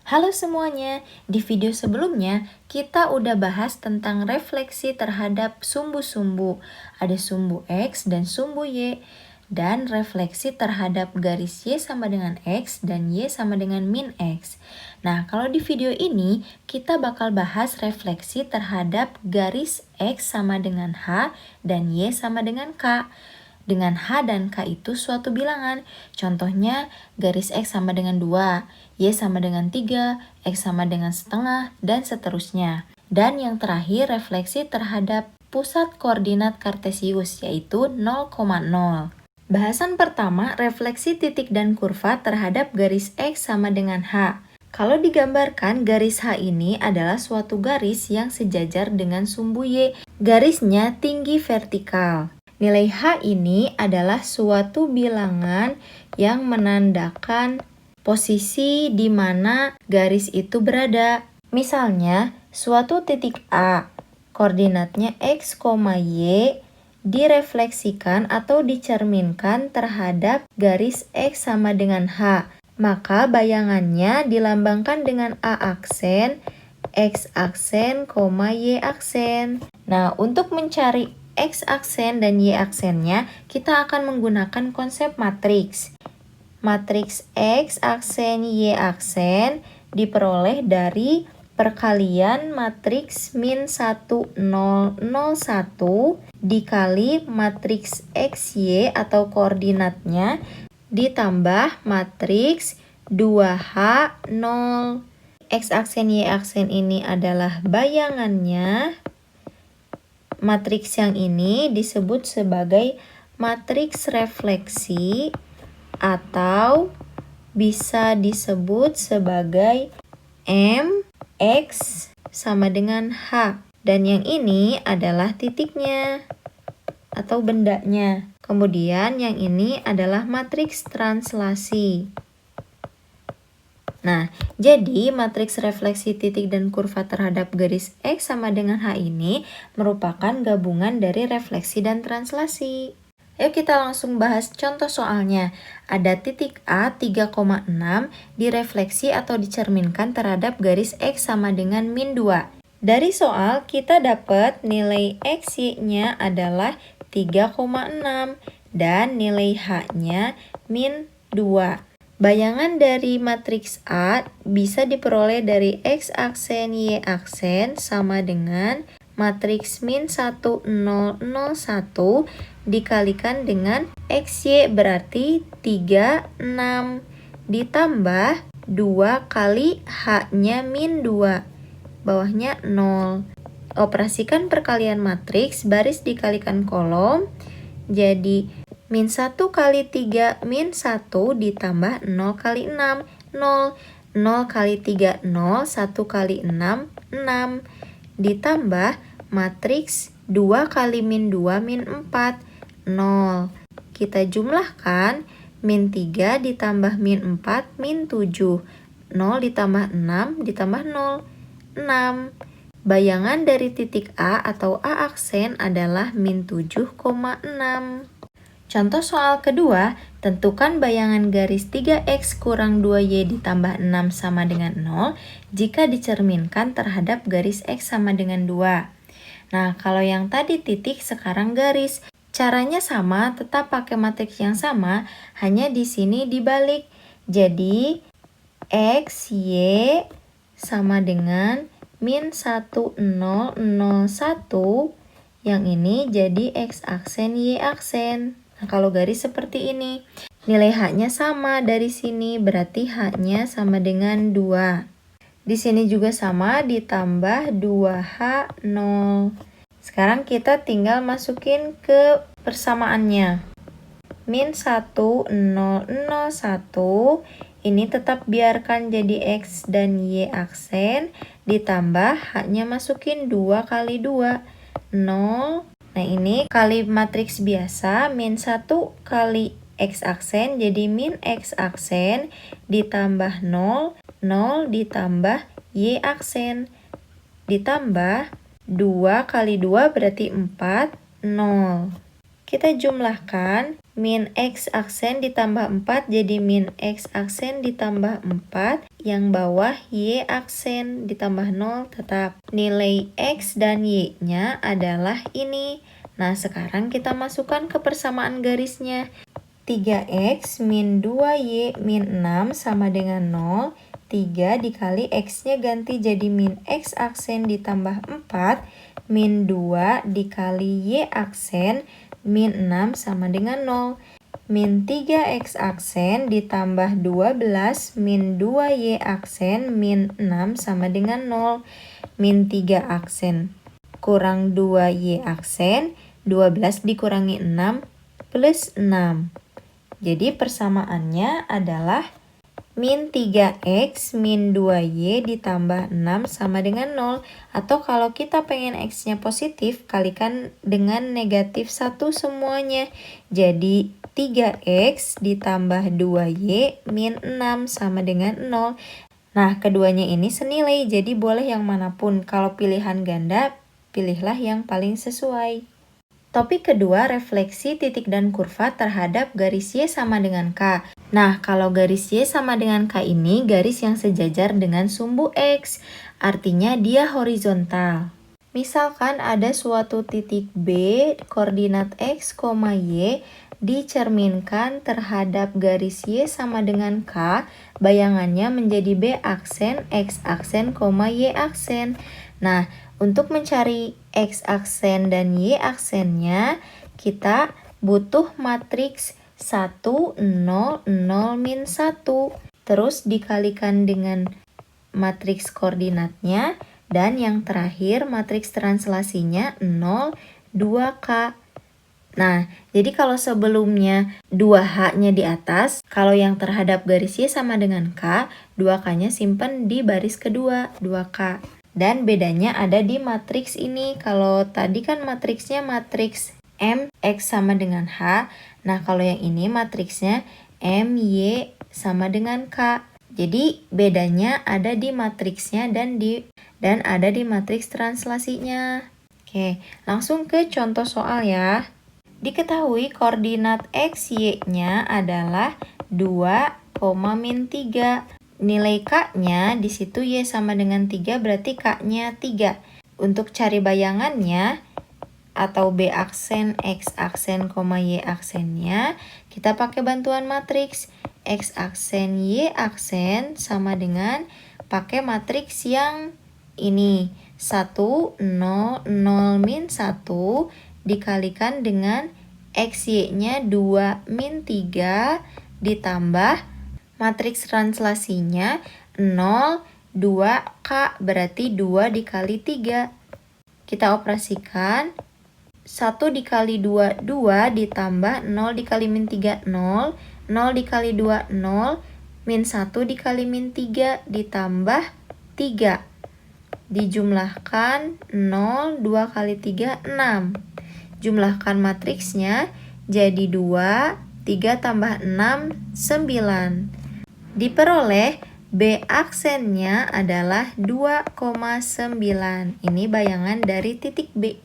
Halo semuanya, di video sebelumnya kita udah bahas tentang refleksi terhadap sumbu-sumbu. Ada sumbu X dan sumbu Y, dan refleksi terhadap garis Y sama dengan X dan Y sama dengan min X. Nah, kalau di video ini kita bakal bahas refleksi terhadap garis X sama dengan H dan Y sama dengan K. Dengan H dan K itu suatu bilangan. Contohnya garis X sama dengan 2, Y sama dengan 3, X sama dengan setengah, dan seterusnya. Dan yang terakhir refleksi terhadap pusat koordinat kartesius yaitu 0,0. Bahasan pertama, refleksi titik dan kurva terhadap garis X sama dengan H. Kalau digambarkan, garis H ini adalah suatu garis yang sejajar dengan sumbu Y. Garisnya tinggi vertikal. Nilai H ini adalah suatu bilangan yang menandakan posisi di mana garis itu berada. Misalnya, suatu titik A, koordinatnya X, Y, direfleksikan atau dicerminkan terhadap garis X sama dengan H. Maka bayangannya dilambangkan dengan A aksen, X aksen, Y aksen. Nah, untuk mencari X aksen dan Y aksennya, kita akan menggunakan konsep matriks. Matriks X aksen, Y aksen diperoleh dari perkalian matriks min 1, 0, 0, 1 dikali matriks XY atau koordinatnya ditambah matriks 2H, 0. X aksen, Y aksen ini adalah bayangannya. Matriks yang ini disebut sebagai matriks refleksi atau bisa disebut sebagai M, X sama dengan H. Dan yang ini adalah titiknya atau bendanya. Kemudian yang ini adalah matriks translasi. Nah, jadi matriks refleksi titik dan kurva terhadap garis X sama dengan H ini merupakan gabungan dari refleksi dan translasi. Yuk kita langsung bahas contoh soalnya. Ada titik A 3,6 direfleksi atau dicerminkan terhadap garis X sama dengan min 2. Dari soal kita dapat nilai XY-nya adalah 3,6 dan nilai H-nya min 2. Bayangan dari matriks A bisa diperoleh dari X aksen, Y aksen sama dengan matriks min 1, 0, 0, 1 dikalikan dengan XY berarti 3, 6 ditambah 2 kali H-nya min 2, bawahnya 0. Operasikan perkalian matriks, baris dikalikan kolom, jadi min 1 kali 3 min 1 ditambah 0 kali 6, 0. 0 kali 3, 0. 1 kali 6, 6. Ditambah matriks 2 kali min 2 min 4, 0. Kita jumlahkan min 3 ditambah min 4 min 7. 0 ditambah 6 ditambah 0, 6. Bayangan dari titik A atau A aksen adalah min 7,6. Contoh soal kedua, tentukan bayangan garis 3X kurang 2Y ditambah 6 sama dengan 0 jika dicerminkan terhadap garis X sama dengan 2. Nah, kalau yang tadi titik, sekarang garis. Caranya sama, tetap pakai matriks yang sama, hanya di sini dibalik. Jadi, X, Y sama dengan min 1, 0, 0, 1. Yang ini jadi X aksen, Y aksen. Nah, kalau garis seperti ini, nilai H-nya sama dari sini, berarti H-nya sama dengan 2. Di sini juga sama, ditambah 2H, 0. Sekarang kita tinggal masukin ke persamaannya. Min 1, 0, 0, 1. Ini tetap biarkan jadi X dan Y aksen, ditambah H-nya masukin 2 kali 2, 0. Nah, ini kali matriks biasa, min 1 kali X aksen, jadi min X aksen, ditambah 0, 0 ditambah Y aksen, ditambah 2 kali 2 berarti 4, 0. Kita jumlahkan, min X aksen ditambah 4 jadi min X aksen ditambah 4. Yang bawah Y aksen ditambah 0 tetap. Nilai X dan Y-nya adalah ini. Nah, sekarang kita masukkan ke persamaan garisnya. 3X min 2Y min 6 sama dengan 0. 3 dikali X-nya ganti jadi min X aksen ditambah 4. Min 2 dikali Y aksen min 6 sama dengan 0. Min 3X aksen ditambah 12 min 2Y aksen min 6 sama dengan 0. Min 3 aksen kurang 2Y aksen, 12 dikurangi 6 plus 6. Jadi persamaannya adalah min 3X min 2Y ditambah 6 sama dengan 0. Atau kalau kita pengen X-nya positif, kalikan dengan negatif 1 semuanya. Jadi 3X ditambah 2Y min 6 sama dengan 0. Nah, keduanya ini senilai, jadi boleh yang manapun. Kalau pilihan ganda, pilihlah yang paling sesuai. Topik kedua, refleksi titik dan kurva terhadap garis Y sama dengan K. Nah, kalau garis Y sama dengan K ini garis yang sejajar dengan sumbu X, artinya dia horizontal. Misalkan ada suatu titik B, koordinat X, Y, dicerminkan terhadap garis Y sama dengan K, bayangannya menjadi B aksen, X aksen, Y aksen. Nah, untuk mencari X aksen dan Y aksennya, kita butuh matriks 1, 0, 0, min 1. Terus dikalikan dengan matriks koordinatnya, dan yang terakhir matriks translasinya 0, 2K. Nah, jadi kalau sebelumnya 2H-nya di atas, kalau yang terhadap garis Y sama dengan K, 2K-nya simpan di baris kedua, 2K. Dan bedanya ada di matriks ini. Kalau tadi kan matriksnya matriks M, X sama dengan H. Nah, kalau yang ini matriksnya M, Y sama dengan K. Jadi bedanya ada di matriksnya dan ada di matriks translasinya. Oke, langsung ke contoh soal ya. Diketahui koordinat X, Y-nya adalah 2, min 3. Nilai K-nya di situ Y sama dengan 3, berarti K-nya 3. Untuk cari bayangannya atau B aksen, X aksen, Y aksennya, kita pakai bantuan matriks. X aksen, Y aksen sama dengan pakai matriks yang ini. 1, 0, 0, min 1 dikalikan dengan X, Y-nya 2, min 3 ditambah matriks translasinya 0, 2K, berarti 2 dikali 3. Kita operasikan. 1 dikali 2, 2 ditambah 0 dikali min 3, 0. 0 dikali 2, 0. Min 1 dikali min 3 ditambah 3. Dijumlahkan 0, 2 kali 3, 6. Jumlahkan matriksnya jadi 2, 3 tambah 6, 9. Diperoleh B aksennya adalah 2,9. Ini bayangan dari titik B.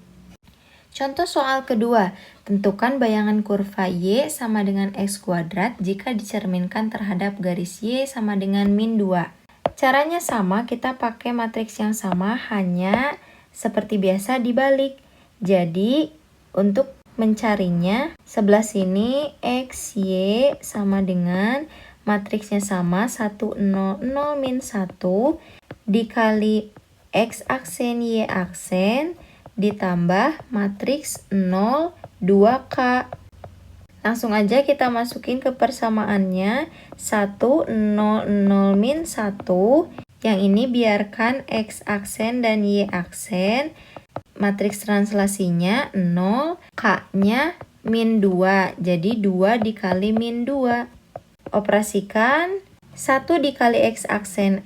Contoh soal kedua, tentukan bayangan kurva Y sama dengan X kuadrat jika dicerminkan terhadap garis Y sama dengan min 2. Caranya sama, kita pakai matriks yang sama, hanya seperti biasa dibalik. Jadi, untuk mencarinya, sebelah sini X, Y sama dengan matriksnya sama 1, 0, 0, min 1 dikali X aksen, Y aksen ditambah matriks 0, 2K. Langsung aja kita masukin ke persamaannya 1, 0, 0, min 1. Yang ini biarkan X aksen dan Y aksen. Matriks translasinya 0, K-nya min 2. Jadi 2 dikali min 2. Operasikan 1 dikali X aksen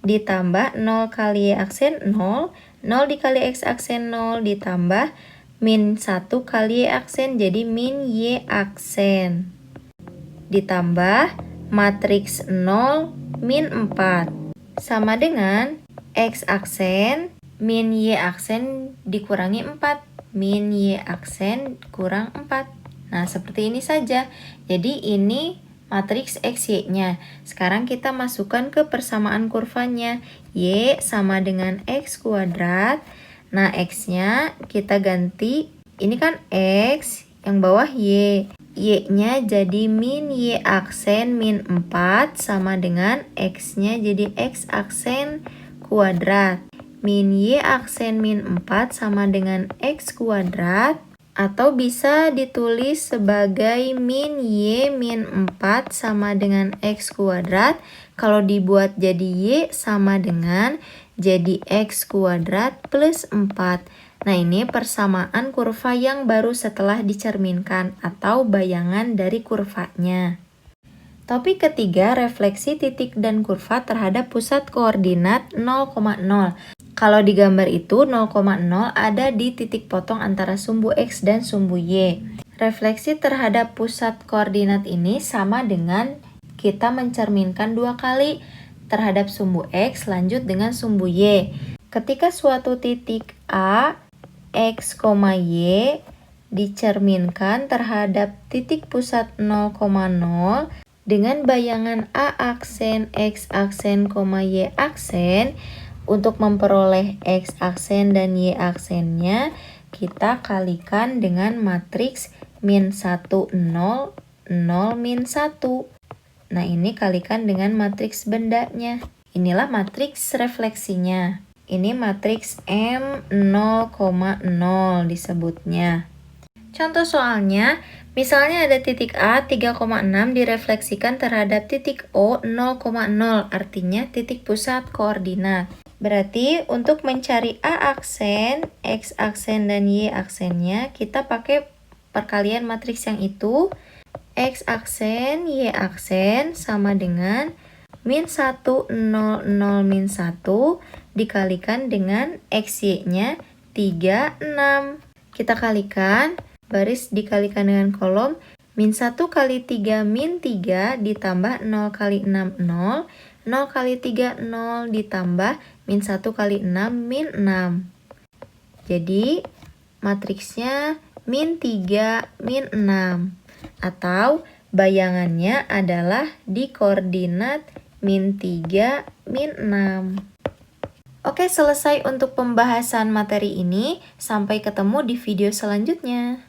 ditambah 0 kali Y aksen 0. 0 dikali X aksen 0 ditambah min 1 kali Y aksen, jadi min Y aksen. Ditambah matriks 0 min 4. Sama dengan X aksen min Y aksen dikurangi 4. Min Y aksen kurang 4. Nah, seperti ini saja. Jadi ini matriks X, Y-nya. Sekarang kita masukkan ke persamaan kurvanya. Y sama dengan X kuadrat. Nah, X-nya kita ganti. Ini kan X, yang bawah Y. Y-nya jadi min Y aksen min 4 sama dengan X-nya jadi X aksen kuadrat. Min Y aksen min 4 sama dengan X kuadrat. Atau bisa ditulis sebagai min Y min 4 sama dengan X kuadrat. Kalau dibuat jadi Y sama dengan jadi X kuadrat plus 4. Nah, ini persamaan kurva yang baru setelah dicerminkan atau bayangan dari kurvanya. Topik ketiga, refleksi titik dan kurva terhadap pusat koordinat 0,0. Kalau di gambar itu 0,0 ada di titik potong antara sumbu X dan sumbu Y. Refleksi terhadap pusat koordinat ini sama dengan kita mencerminkan 2 kali terhadap sumbu X lanjut dengan sumbu Y. Ketika suatu titik A, X, Y dicerminkan terhadap titik pusat 0,0 dengan bayangan A aksen, X aksen, Y aksen. Untuk memperoleh X aksen dan Y aksennya, kita kalikan dengan matriks min 1, 0, 0, min 1. Nah, ini kalikan dengan matriks bendanya. Inilah matriks refleksinya. Ini matriks M 0,0 disebutnya. Contoh soalnya, misalnya ada titik A 3,6 direfleksikan terhadap titik O 0,0, artinya titik pusat koordinat. Berarti untuk mencari A aksen, X aksen, dan Y aksennya, kita pakai perkalian matriks yang itu. X aksen, Y aksen sama dengan min 1, 0, 0, min 1 dikalikan dengan XY-nya 3, 6. Kita kalikan, baris dikalikan dengan kolom, min 1 kali 3 min 3 ditambah 0 kali 6, 0. 0 kali 3, 0 ditambah min 1 kali 6, min 6. Jadi, matriksnya min 3, min 6. Atau bayangannya adalah di koordinat min 3, min 6. Oke, selesai untuk pembahasan materi ini. Sampai ketemu di video selanjutnya.